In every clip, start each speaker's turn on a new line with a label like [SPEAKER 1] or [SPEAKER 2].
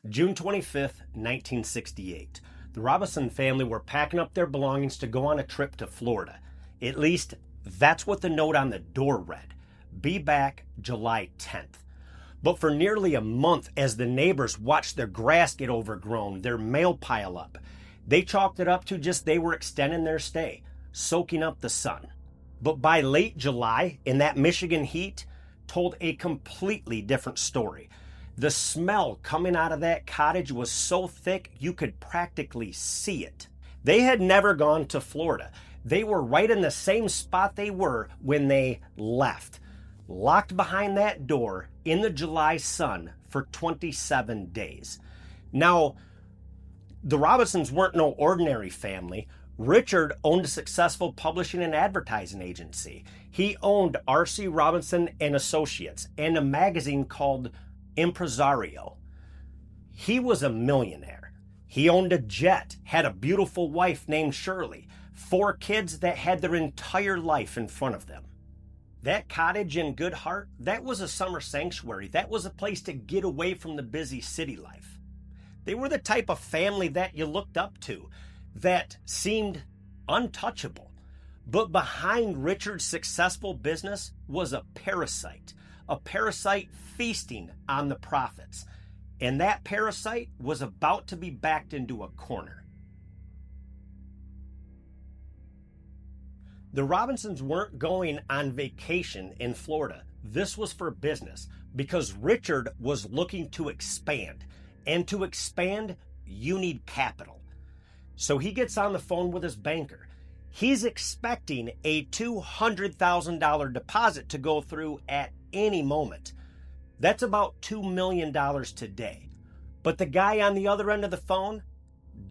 [SPEAKER 1] June 25th, 1968. The Robison family were packing up their belongings to go on a trip to Florida. At least, that's what the note on the door read. Be back July 10th. But for nearly a month, as the neighbors watched their grass get overgrown, their mail pile up, they chalked it up to just they were extending their stay, soaking up the sun. But by late July, in that Michigan heat, told a completely different story. The smell coming out of that cottage was so thick you could practically see it. They had never gone to Florida. They were right in the same spot they were when they left, locked behind that door in the July sun for 27 days. Now, the Robisons weren't no ordinary family. Richard owned a successful publishing and advertising agency. He owned R.C. Robinson and Associates and a magazine called Impresario. He was a millionaire. He owned a jet, had a beautiful wife named Shirley, 4 kids that had their entire life in front of them. That cottage in Good Hart, that was a summer sanctuary. That was a place to get away from the busy city life. They were the type of family that you looked up to, that seemed untouchable. But behind Richard's successful business was a parasite feasting on the profits. And that parasite was about to be backed into a corner. The Robisons weren't going on vacation in Florida. This was for business because Richard was looking to expand. And to expand, you need capital. So he gets on the phone with his banker. He's expecting a $200,000 deposit to go through at any moment. That's about $2 million today. But the guy on the other end of the phone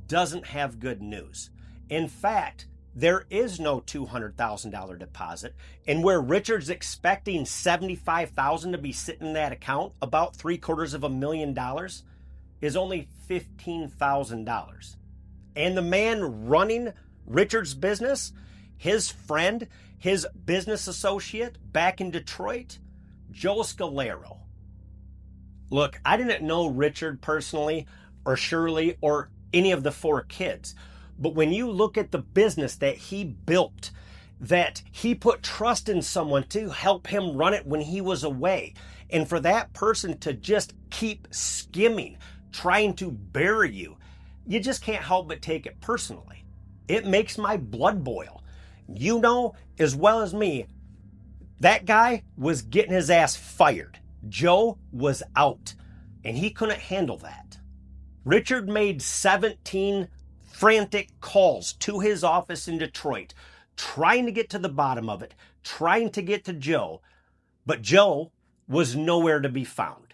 [SPEAKER 1] doesn't have good news. In fact, there is no $200,000 deposit, and where Richard's expecting $75,000 to be sitting in that account, about $750,000, is only $15,000. And the man running Richard's business, his friend, his business associate back in Detroit, Joe Scolaro. Look, I didn't know Richard personally, or Shirley, or any of the 4 kids. But when you look at the business that he built, that he put trust in someone to help him run it when he was away, and for that person to just keep skimming, trying to bury you, you just can't help but take it personally. It makes my blood boil. You know as well as me, that guy was getting his ass fired. Joe was out, and he couldn't handle that. Richard made 17 frantic calls to his office in Detroit, trying to get to the bottom of it, trying to get to Joe, but Joe was nowhere to be found.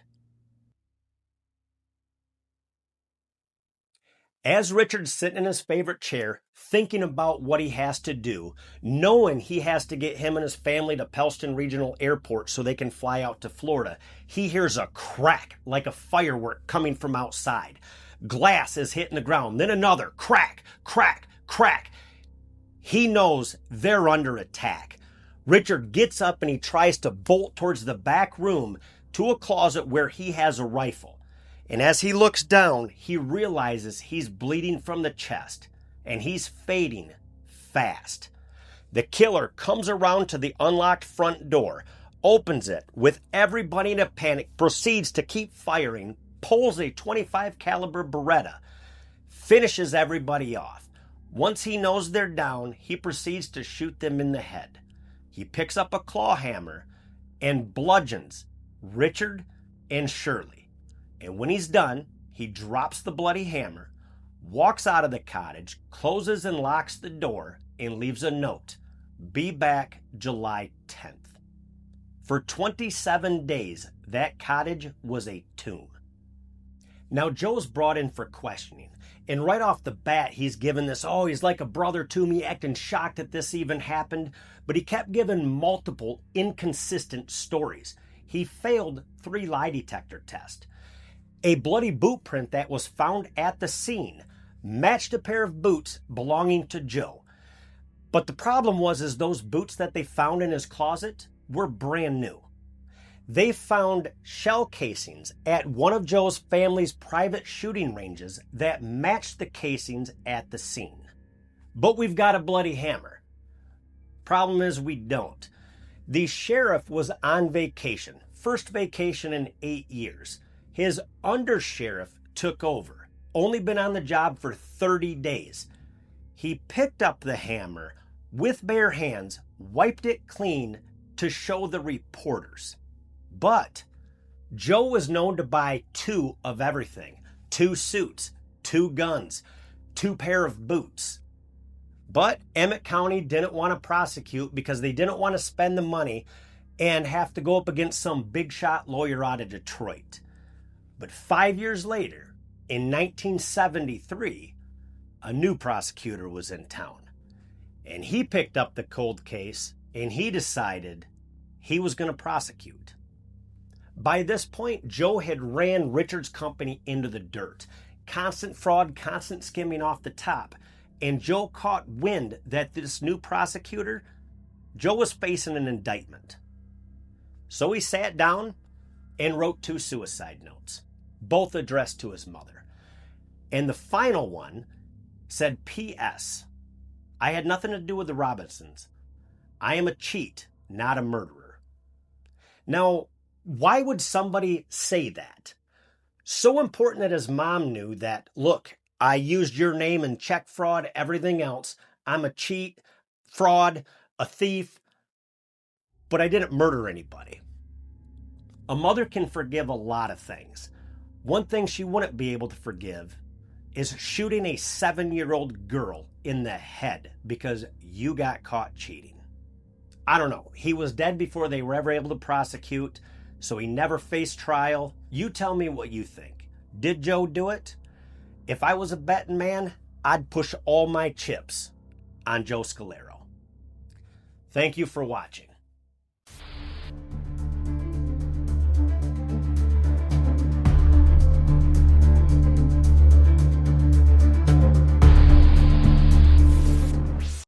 [SPEAKER 1] As Richard's sitting in his favorite chair, thinking about what he has to do, knowing he has to get him and his family to Pellston Regional Airport so they can fly out to Florida, he hears a crack like a firework coming from outside. Glass is hitting the ground, then another crack, crack, crack. He knows they're under attack. Richard gets up and he tries to bolt towards the back room to a closet where he has a rifle. And as he looks down, he realizes he's bleeding from the chest, and he's fading fast. The killer comes around to the unlocked front door, opens it with everybody in a panic, proceeds to keep firing, pulls a .25 caliber Beretta, finishes everybody off. Once he knows they're down, he proceeds to shoot them in the head. He picks up a claw hammer and bludgeons Richard and Shirley. And when he's done, he drops the bloody hammer, walks out of the cottage, closes and locks the door, and leaves a note. Be back July 10th. For 27 days, that cottage was a tomb. Now, Joe's brought in for questioning. And right off the bat, he's given this, he's like a brother to me, acting shocked that this even happened. But he kept giving multiple inconsistent stories. He failed 3 lie detector tests. A bloody boot print that was found at the scene matched a pair of boots belonging to Joe. But the problem was those boots that they found in his closet were brand new. They found shell casings at one of Joe's family's private shooting ranges that matched the casings at the scene. But we've got a bloody hammer. Problem is, we don't. The sheriff was on vacation, first vacation in 8 years. His undersheriff took over, only been on the job for 30 days. He picked up the hammer with bare hands, wiped it clean to show the reporters. But Joe was known to buy 2 of everything: 2 suits, 2 guns, 2 pair of boots. But Emmett County didn't want to prosecute because they didn't want to spend the money and have to go up against some big shot lawyer out of Detroit. But 5 years later, in 1973, a new prosecutor was in town. And he picked up the cold case and he decided he was going to prosecute. By this point, Joe had ran Richard's company into the dirt. Constant fraud, constant skimming off the top. And Joe caught wind that this new prosecutor, Joe was facing an indictment. So he sat down and wrote 2 suicide notes, both addressed to his mother. And the final one said, P.S. I had nothing to do with the Robisons. I am a cheat, not a murderer. Now, why would somebody say that? So important that his mom knew that, look, I used your name in check fraud, everything else. I'm a cheat, fraud, a thief, but I didn't murder anybody. A mother can forgive a lot of things. One thing she wouldn't be able to forgive is shooting a 7-year-old girl in the head because you got caught cheating. I don't know. He was dead before they were ever able to prosecute, so he never faced trial. You tell me what you think. Did Joe do it? If I was a betting man, I'd push all my chips on Joe Scolaro. Thank you for watching.